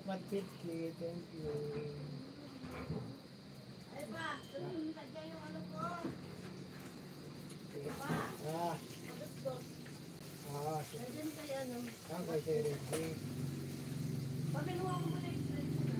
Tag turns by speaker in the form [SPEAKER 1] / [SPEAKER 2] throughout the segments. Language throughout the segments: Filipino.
[SPEAKER 1] life at 50. Thank you.
[SPEAKER 2] Ay ba, sabihin ka dyan yung ano ko.
[SPEAKER 1] Ah,
[SPEAKER 2] Pagkos.
[SPEAKER 1] sige.
[SPEAKER 2] Nandiyan kayo ano.
[SPEAKER 1] Ang kay Sir Reggie.
[SPEAKER 2] Pabinuha ko muna yung stress ko na.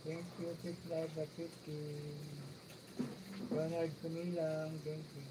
[SPEAKER 1] Thank you, Pit Life at 50. Ronald Kumilang, thank you.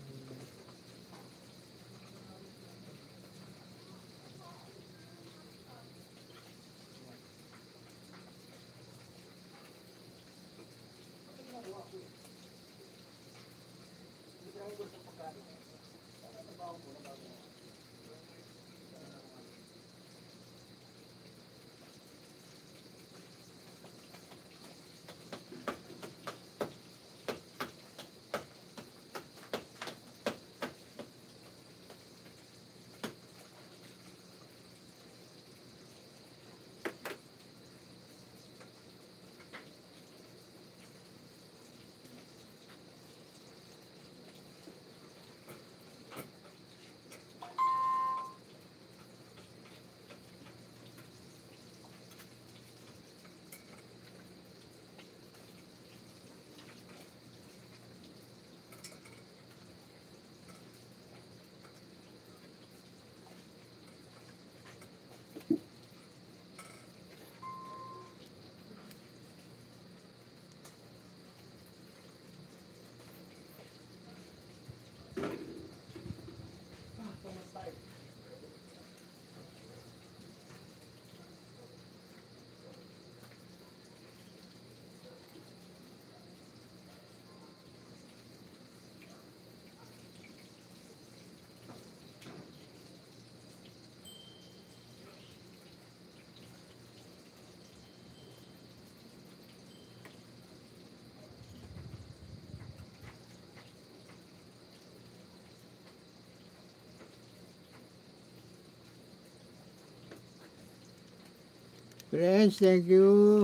[SPEAKER 1] Friends, thank you.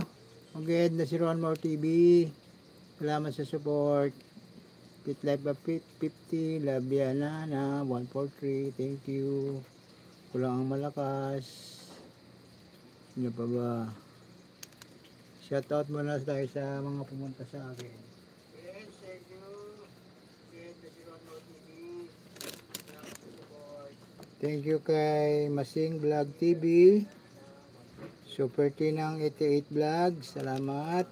[SPEAKER 1] Again, na si Ron More TV. Salamat sa support. Pit Life of 50, Labiana na 143. Thank you. Kulang ang malakas. Ano pa ba? Shoutout muna tayo sa mga pumunta sa akin. Friends, thank you. Again, na si Ron More TV. Salamat sa support. Thank you kay Masing Vlog TV. Super Tinang 88 Vlog, salamat.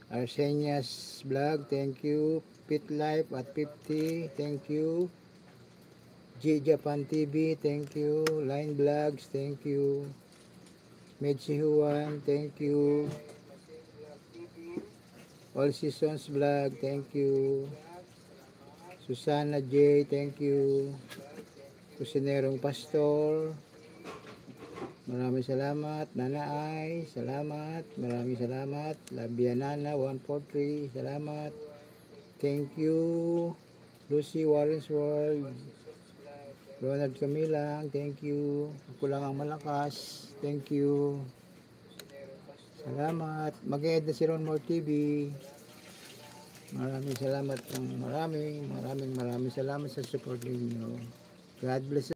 [SPEAKER 1] Arsenias Vlog, thank you. Pit Life at 50, thank you. G Japan TV, thank you. Line Vlogs, thank you. Medsi Juan, thank you. All Seasons Vlog, thank you. Susana J, thank you. Kusinerong Pastor, maraming salamat. Nanaay, salamat. Maraming salamat. Labianana 143, salamat. Thank you. Lucy Warren's World, Ronald Camilang, thank you. Ako lang ang malakas, thank you. Salamat. Mag-e-ed na si Ron More TV. Maraming salamat ng maraming salamat sa support ninyo. God bless.